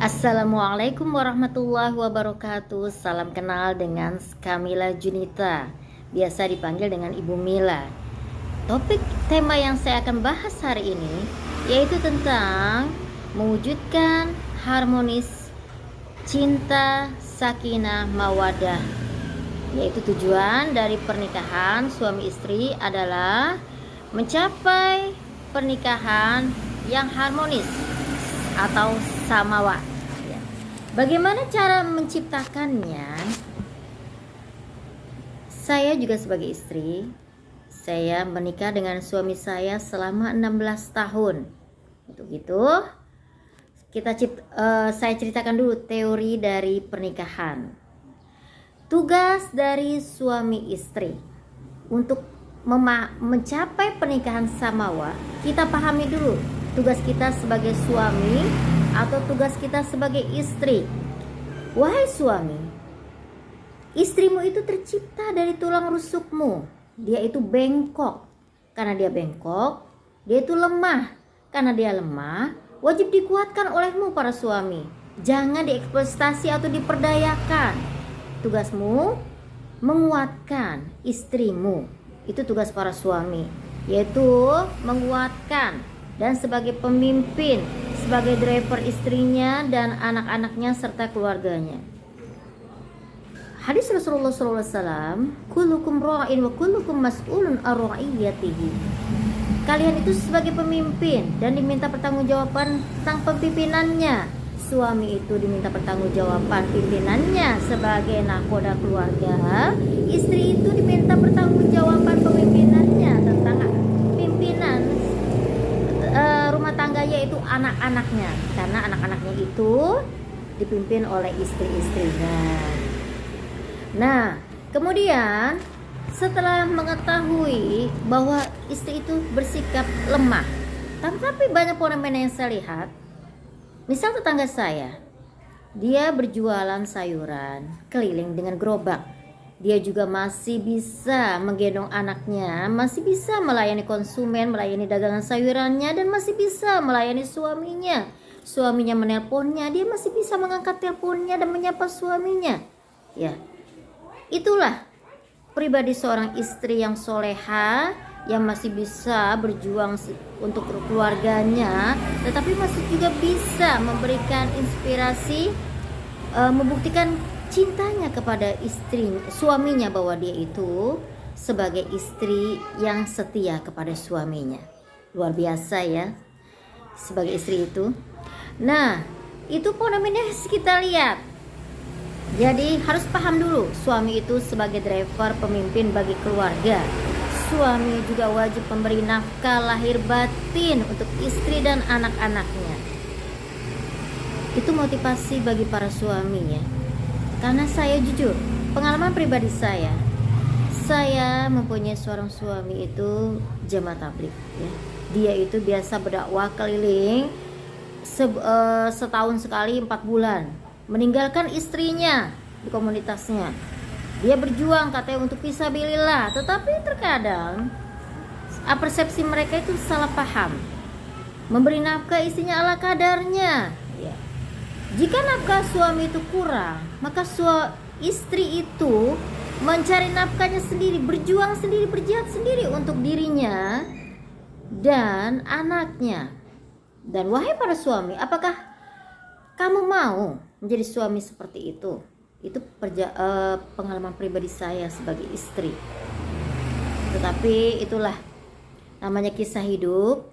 Assalamualaikum warahmatullahi wabarakatuh. Salam kenal dengan Kamila Junita, biasa dipanggil dengan Ibu Mila. Topik tema yang saya akan bahas hari ini yaitu tentang mewujudkan harmonis cinta, sakinah, mawadah. Yaitu tujuan dari pernikahan suami istri adalah mencapai pernikahan yang harmonis atau samawa. Bagaimana cara menciptakannya? Saya juga sebagai istri, saya menikah dengan suami saya selama 16 tahun. Untuk itu, saya ceritakan dulu teori dari pernikahan. Tugas dari suami istri untuk mencapai pernikahan samawa, kita pahami dulu tugas kita sebagai suami atau tugas kita sebagai istri. Wahai suami, istrimu itu tercipta dari tulang rusukmu. Dia itu bengkok. Karena dia bengkok, dia itu lemah. Karena dia lemah, wajib dikuatkan olehmu para suami. Jangan dieksploitasi atau diperdayakan. Tugasmu menguatkan istrimu. Itu tugas para suami, yaitu menguatkan. Dan sebagai pemimpin, sebagai driver istrinya dan anak-anaknya serta keluarganya. Hadis Rasulullah SAW, kullukum ra'in wa kullukum mas'ulun an ra'iyatihi. Kalian itu sebagai pemimpin dan diminta pertanggungjawaban tentang pemimpinannya. Suami itu diminta pertanggungjawaban pimpinannya sebagai nahkoda keluarga. Istri itu diminta pertanggungjawaban pemimpinannya tentang pimpinan rumah tangganya, itu anak-anaknya, karena anak-anaknya itu dipimpin oleh istri-istrinya. Nah, kemudian setelah mengetahui bahwa istri itu bersikap lemah, tapi banyak fenomena yang saya lihat, misal tetangga saya, dia berjualan sayuran keliling dengan gerobak. Dia juga masih bisa menggendong anaknya, masih bisa melayani konsumen, melayani dagangan sayurannya, dan masih bisa melayani suaminya. Suaminya menelponnya, dia masih bisa mengangkat teleponnya dan menyapa suaminya. Ya, itulah pribadi seorang istri yang soleha, yang masih bisa berjuang untuk keluarganya, tetapi masih juga bisa memberikan inspirasi, membuktikan cintanya kepada suaminya, bahwa dia itu sebagai istri yang setia kepada suaminya. Luar biasa ya, sebagai istri itu. Nah, itu fenomena kita lihat. Jadi harus paham dulu, suami itu sebagai driver pemimpin bagi keluarga. Suami juga wajib memberi nafkah lahir batin untuk istri dan anak-anaknya. Itu motivasi bagi para suami ya. Karena saya jujur, pengalaman pribadi saya mempunyai seorang suami itu jamaah tabligh ya. Dia itu biasa berdakwah keliling setahun sekali 4 bulan, meninggalkan istrinya di komunitasnya. Dia berjuang katanya untuk fisabilillah, tetapi terkadang persepsi mereka itu salah paham. Memberi nafkah istrinya ala kadarnya ya. Jika nafkah suami itu kurang, maka istri itu mencari nafkahnya sendiri, berjuang sendiri, berjihad sendiri untuk dirinya dan anaknya. Dan wahai para suami, apakah kamu mau menjadi suami seperti itu? Itu pengalaman pribadi saya sebagai istri. Tetapi itulah namanya kisah hidup.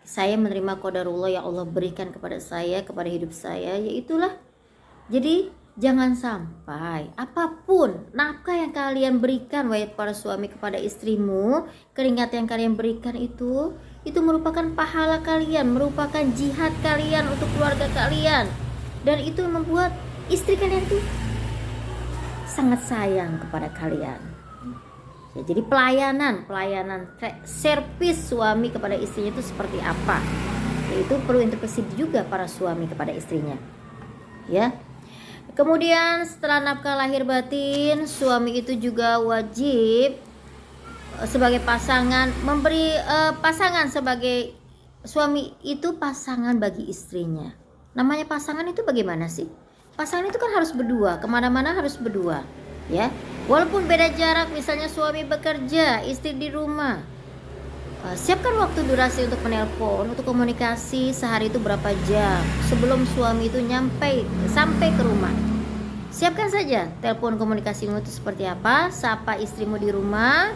Saya menerima qadarullah yang Allah berikan kepada saya, kepada hidup saya, yaitulah. Jadi jangan sampai apapun nafkah yang kalian berikan wahai para suami kepada istrimu, keringat yang kalian berikan itu merupakan pahala kalian, merupakan jihad kalian untuk keluarga kalian. Dan itu membuat istri kalian itu sangat sayang kepada kalian. Ya, jadi pelayanan servis suami kepada istrinya itu seperti apa? Itu perlu introspeksi juga para suami kepada istrinya. Ya. Kemudian setelah nafkah lahir batin, suami itu juga wajib sebagai pasangan memberi pasangan sebagai suami itu pasangan bagi istrinya. Namanya pasangan itu bagaimana sih? Pasangan itu kan harus berdua, kemana-mana harus berdua, ya. Walaupun beda jarak, misalnya suami bekerja, istri di rumah, siapkan waktu durasi untuk menelpon, untuk komunikasi sehari itu berapa jam sebelum suami itu sampai ke rumah. Siapkan saja telepon komunikasimu itu seperti apa, sapa istrimu di rumah,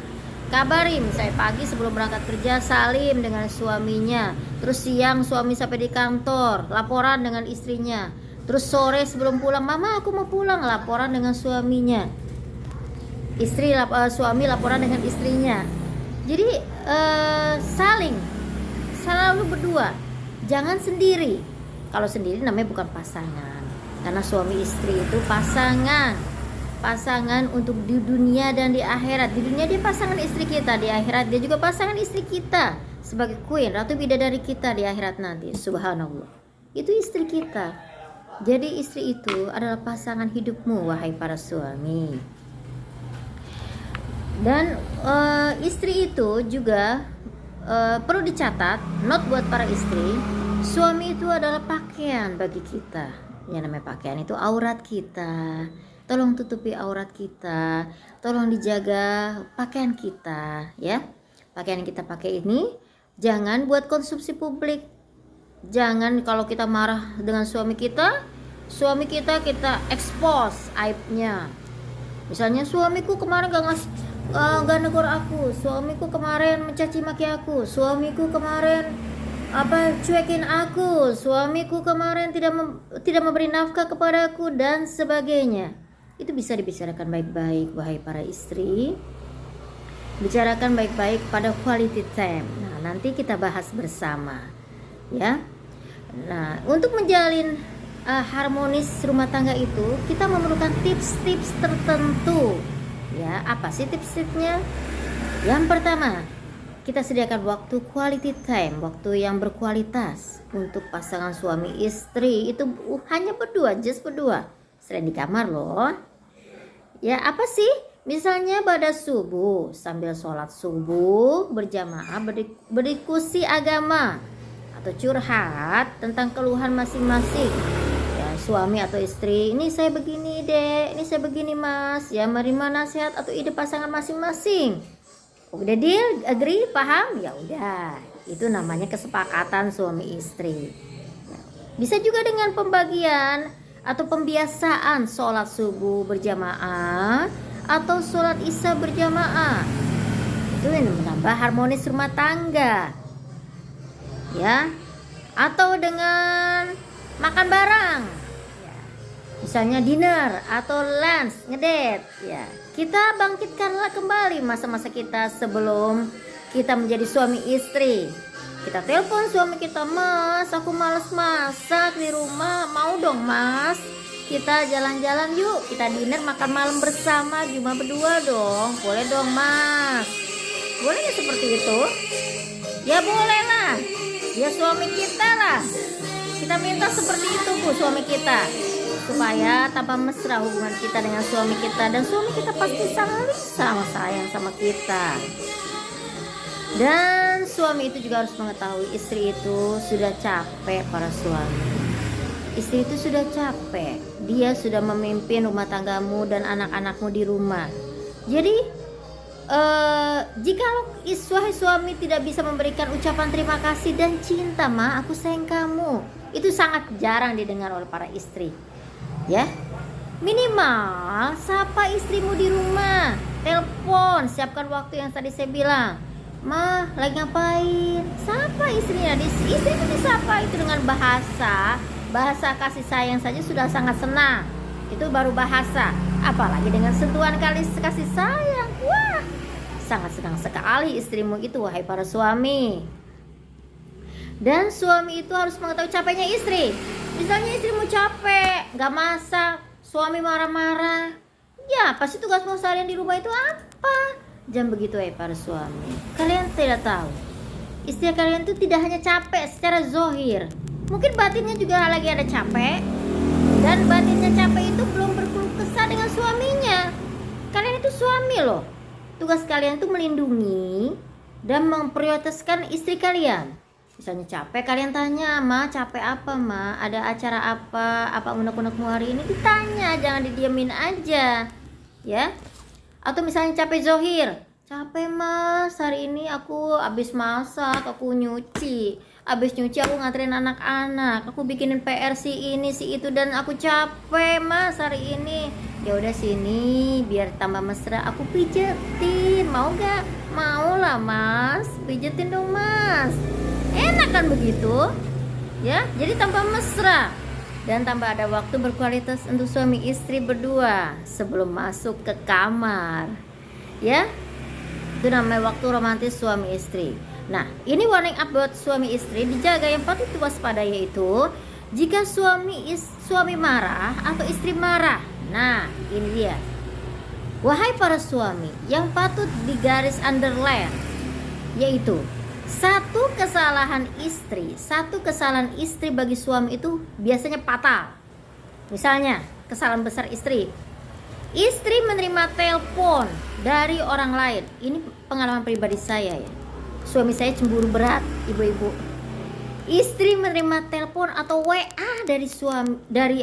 kabari misalnya pagi sebelum berangkat kerja salim dengan suaminya, terus siang suami sampai di kantor laporan dengan istrinya, terus sore sebelum pulang, mama aku mau pulang, laporan dengan suaminya, suami laporan dengan istrinya. Jadi saling selalu berdua, jangan sendiri. Kalau sendiri namanya bukan pasangan, karena suami istri itu pasangan untuk di dunia dan di akhirat. Di dunia dia pasangan istri kita, di akhirat dia juga pasangan istri kita sebagai queen, ratu bidadari kita di akhirat nanti. Subhanallah, itu istri kita. Jadi istri itu adalah pasangan hidupmu, wahai para suami. Dan istri itu juga perlu dicatat, not buat para istri, suami itu adalah pakaian bagi kita. Yang namanya pakaian itu aurat kita. Tolong tutupi aurat kita, tolong dijaga pakaian kita, ya. Pakaian yang kita pakai ini jangan buat konsumsi publik. Jangan kalau kita marah dengan suami kita kita expose aibnya. Misalnya suamiku kemarin gak negor aku, suamiku kemarin mencaci maki aku, suamiku kemarin cuekin aku, suamiku kemarin tidak memberi nafkah kepadaku dan sebagainya. Itu bisa dibicarakan baik-baik, wahai para istri. Bicarakan baik-baik pada quality time. Nah, nanti kita bahas bersama, ya. Nah, untuk menjalin harmonis rumah tangga itu kita memerlukan tips-tips tertentu. Ya, apa sih tips-tipsnya? Yang pertama, kita sediakan waktu quality time, waktu yang berkualitas untuk pasangan suami istri. Itu hanya berdua, just berdua. Selain di kamar loh. Ya, apa sih? Misalnya pada subuh, sambil sholat subuh berjamaah berdiskusi agama atau curhat tentang keluhan masing-masing. Ya, suami atau istri, ini saya begini dek, ini saya begini mas. Ya, menerima nasihat atau ide pasangan masing-masing. Udah deal, agree, paham? Ya udah, itu namanya kesepakatan suami istri. Bisa juga dengan pembagian atau pembiasaan sholat subuh berjamaah atau sholat isya berjamaah. Itu yang menambah harmonis rumah tangga, ya. Atau dengan makan bareng, ya. Misalnya dinner atau lunch, ngedate, ya. Kita bangkitkanlah kembali masa-masa kita sebelum kita menjadi suami istri. Kita telepon suami kita, mas aku males masak di rumah, mau dong mas kita jalan-jalan yuk, kita dinner makan malam bersama cuma berdua dong, boleh dong mas, boleh gak seperti itu? Ya boleh lah, ya suami kita lah, kita minta seperti itu bu suami kita, supaya tambah mesra hubungan kita dengan suami kita, dan suami kita pasti sangat sayang sama kita. Dan suami itu juga harus mengetahui istri itu sudah capek. Para suami, istri itu sudah capek, dia sudah memimpin rumah tanggamu dan anak-anakmu di rumah. Jadi jika suami tidak bisa memberikan ucapan terima kasih dan cinta, ma aku sayang kamu, itu sangat jarang didengar oleh para istri, ya. Minimal sapa istrimu di rumah, telepon, siapkan waktu yang tadi saya bilang. Ma, lagi ngapain? Sapa istrinya. Istri itu disapa itu dengan bahasa kasih sayang saja sudah sangat senang. Itu baru bahasa. Apalagi dengan sentuhan kasih sayang. Wah, sangat senang sekali istrimu itu, wahai para suami. Dan suami itu harus mengetahui capeknya istri. Misalnya istrimu capek, gak masak, suami marah-marah. Ya, pasti tugasmu seharian di rumah itu apa? Jangan begitu ya para suami. Kalian tidak tahu, istri kalian itu tidak hanya capek secara zohir, mungkin batinnya juga lagi ada capek. Dan batinnya capek itu belum berkeluh kesah dengan suaminya. Kalian itu suami loh. Tugas kalian itu melindungi dan memprioritaskan istri kalian. Misalnya capek, kalian tanya, "Ma, capek apa, Ma? Ada acara apa? Apa unek-unekmu hari ini?" Ditanya, jangan didiemin aja. Ya. Atau misalnya capek zohir. "Capek, Mas. Hari ini aku habis masak, aku nyuci. Habis nyuci aku nganterin anak-anak. Aku bikinin PR si ini, si itu dan aku capek, Mas, hari ini." "Ya udah sini, biar tambah mesra aku pijetin. Mau gak?" "Mau lah, Mas. Pijetin dong, Mas." Enak kan begitu? Ya, jadi tambah mesra dan tambah ada waktu berkualitas untuk suami istri berdua sebelum masuk ke kamar. Ya, itu namanya waktu romantis suami istri. Nah, ini warning up buat suami istri, dijaga. Yang patut diwaspadai yaitu jika suami marah atau istri marah. Nah, ini dia. Wahai para suami, yang patut digaris underline yaitu satu kesalahan istri bagi suami itu biasanya fatal. Misalnya, kesalahan besar istri. Istri menerima telepon dari orang lain. Ini pengalaman pribadi saya ya. Suami saya cemburu berat, ibu-ibu. Istri menerima telepon atau WA dari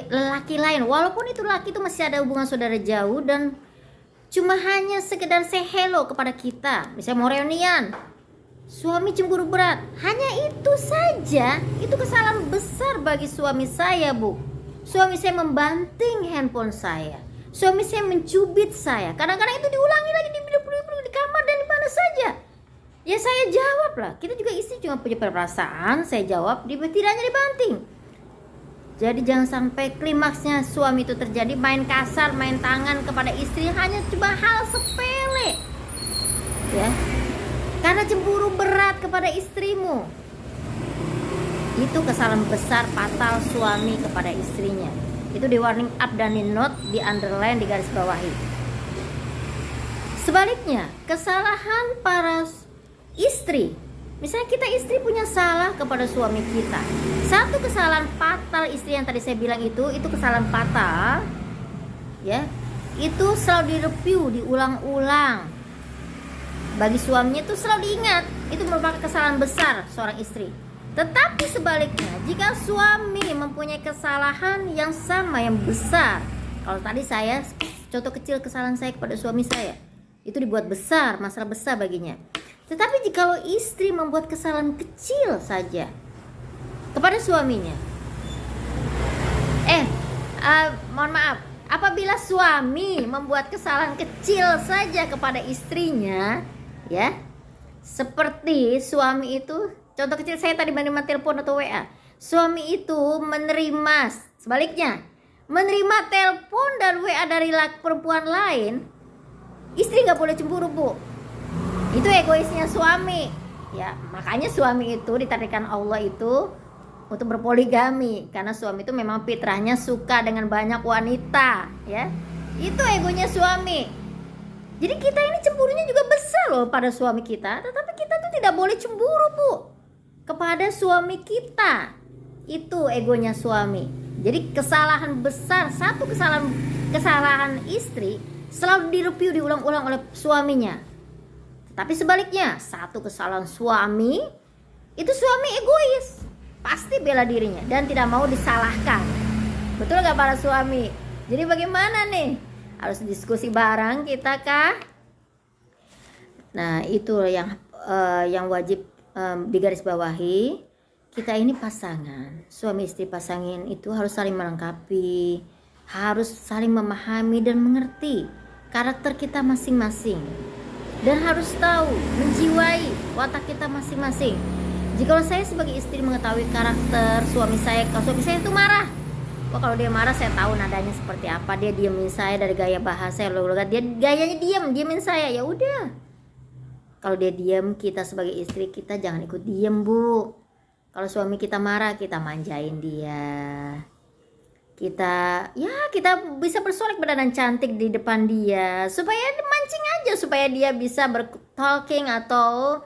lelaki lain. Walaupun itu laki itu masih ada hubungan saudara jauh dan cuma hanya sekedar say hello kepada kita. Misalnya mau reunian. Suami cemburu berat. Hanya itu saja. Itu kesalahan besar bagi suami saya, Bu. Suami saya membanting handphone saya. Suami saya mencubit saya. Kadang-kadang itu diulangi lagi di kamar dan di mana saja. Ya saya jawab lah. Kita juga istri cuma punya perasaan. Saya jawab, tidak hanya dibanting. Jadi jangan sampai klimaksnya suami itu terjadi main kasar, main tangan kepada istri hanya cuma hal sepele. Ya. Karena cemburu berat kepada istrimu. Itu kesalahan besar fatal suami kepada istrinya. Itu di warning up dan di note, di underline, di garis bawahi. Sebaliknya, kesalahan para istri. Misalnya kita istri punya salah kepada suami kita. Satu kesalahan fatal istri yang tadi saya bilang itu kesalahan fatal. Ya, itu selalu direview, diulang-ulang. Bagi suaminya itu selalu diingat. Itu merupakan kesalahan besar seorang istri. Tetapi sebaliknya, jika suami mempunyai kesalahan yang sama, yang besar. Kalau tadi saya, contoh kecil kesalahan saya kepada suami saya, itu dibuat besar, masalah besar baginya. Tetapi jikalau istri membuat kesalahan kecil saja kepada suaminya. Mohon maaf. Apabila suami membuat kesalahan kecil saja kepada istrinya, ya, seperti suami itu, contoh kecil saya tadi menerima telepon atau WA. Suami itu menerima, sebaliknya, menerima telepon dan WA dari perempuan lain, istri nggak boleh cemburu, Bu. Itu egoisnya suami. Ya, makanya suami itu ditakdirkan Allah itu untuk berpoligami, karena suami itu memang fitrahnya suka dengan banyak wanita, ya. Itu egonya suami. Jadi kita ini cemburunya juga besar loh pada suami kita, tetapi kita tuh tidak boleh cemburu, Bu, kepada suami kita. Itu egonya suami. Jadi kesalahan besar, satu kesalahan istri selalu direview, diulang-ulang oleh suaminya. Tapi sebaliknya, satu kesalahan suami, itu suami egois, pasti bela dirinya dan tidak mau disalahkan. Betul gak para suami? Jadi bagaimana nih? Harus diskusi bareng kita kah? Nah, itu yang wajib digarisbawahi. Kita ini pasangan, suami istri pasangan itu harus saling melengkapi, harus saling memahami dan mengerti karakter kita masing-masing, dan harus tahu, menjiwai watak kita masing-masing. Jikalau saya sebagai istri mengetahui karakter suami saya, kalau suami saya itu marah, kalau dia marah saya tahu nadanya seperti apa, dia diemin saya dari gaya bahasa, dia gayanya diemin saya, ya udah. Kalau dia diem, kita sebagai istri kita jangan ikut diem, Bu. Kalau suami kita marah, kita manjain dia. Kita bisa bersolek berdandan cantik di depan dia, supaya mancing aja, supaya dia bisa bertalking atau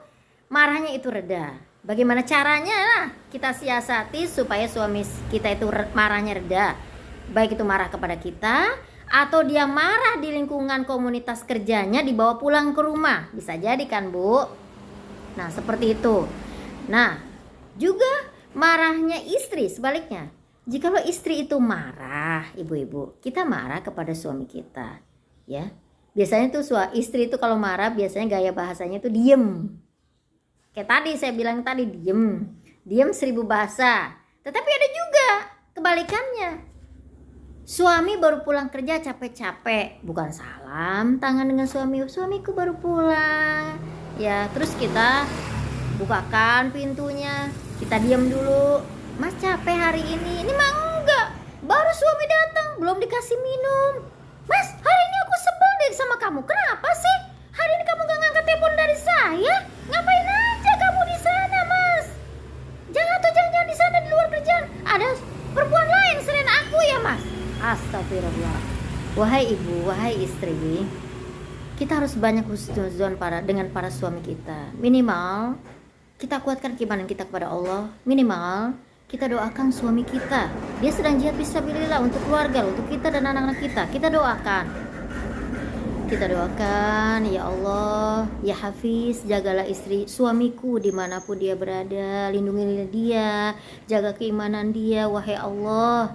marahnya itu reda. Bagaimana caranya lah kita siasati supaya suami kita itu marahnya reda. Baik itu marah kepada kita atau dia marah di lingkungan komunitas kerjanya, dibawa pulang ke rumah. Bisa jadi kan, Bu? Nah, seperti itu. Nah, Juga marahnya istri sebaliknya. Jikalau istri itu marah, ibu-ibu, kita marah kepada suami kita, ya. Biasanya tuh istri itu kalau marah biasanya gaya bahasanya tuh diem. Kayak tadi saya bilang tadi diem. Diem 1000 bahasa. Tetapi ada juga kebalikannya. Suami baru pulang kerja capek-capek, bukan salam tangan dengan suamiku baru pulang. Ya, terus kita bukakan pintunya, kita diam dulu. Mas capek hari ini mah enggak. Baru suami datang, belum dikasih minum. Mas, hari ini aku sebel deh sama kamu. Kenapa sih? Hari ini kamu gak ngangkat telepon dari saya? Ngapain aja kamu di sana, Mas? Jangan di sana di luar kerjaan. Ada perempuan lain selain aku ya, Mas? Astagfirullah. Wahai ibu, wahai istri, kita harus banyak husnuzon dengan para suami kita. Minimal kita kuatkan keimanan kita kepada Allah. Minimal kita doakan suami kita. Dia sedang jihad fisabilillah untuk keluarga, untuk kita dan anak-anak kita. Kita doakan. Ya Allah, ya Hafiz, jagalah istri suamiku dimanapun dia berada. Lindungilah dia, jaga keimanan dia, wahai Allah.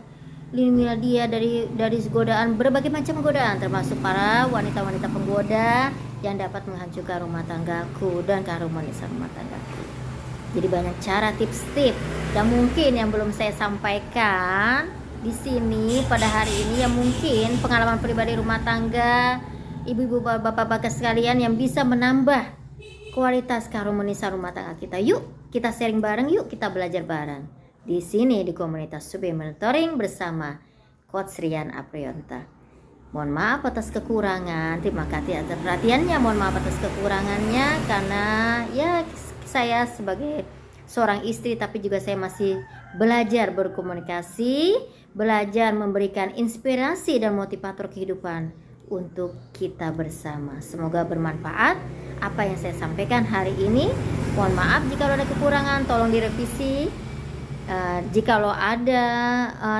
Lindungilah dia dari godaan, berbagai macam godaan, termasuk para wanita-wanita penggoda yang dapat menghancurkan rumah tanggaku dan keharmonisan rumah tanggaku. Jadi banyak cara, tips-tips yang mungkin yang belum saya sampaikan di sini pada hari ini, yang mungkin pengalaman pribadi rumah tangga, ibu-ibu, bapak-bapak sekalian, yang bisa menambah kualitas keharmonisan rumah tangga kita. Yuk kita sharing bareng, yuk kita belajar bareng di sini di komunitas Subi Mentoring bersama Coach Rian Aprionta. Mohon maaf atas kekurangan, terima kasih atas perhatiannya. Mohon maaf atas kekurangannya karena ya saya sebagai seorang istri, tapi juga saya masih belajar berkomunikasi, belajar memberikan inspirasi dan motivator kehidupan untuk kita bersama. Semoga bermanfaat apa yang saya sampaikan hari ini. Mohon maaf jika ada kekurangan, tolong direvisi. Jikalau ada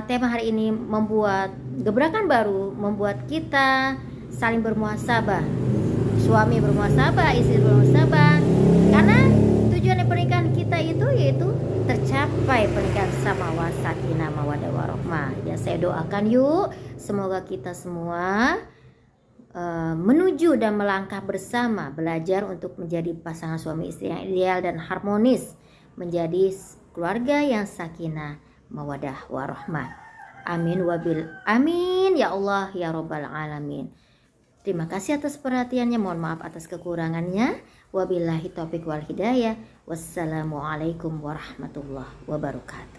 tema hari ini membuat gebrakan baru, membuat kita saling bermuhasabah, suami bermuhasabah, istri bermuhasabah, karena tujuan pernikahan kita itu yaitu tercapai pernikahan samawat sakinah mawaddah warahmah. Ya, saya doakan yuk semoga kita semua menuju dan melangkah bersama, belajar untuk menjadi pasangan suami istri yang ideal dan harmonis, menjadi keluarga yang sakinah mawaddah warahmah. Amin amin ya Allah ya Rabbal alamin. Terima kasih atas perhatiannya, mohon maaf atas kekurangannya. Wabillahi taufiq wal hidayah. Wassalamualaikum warahmatullahi wabarakatuh.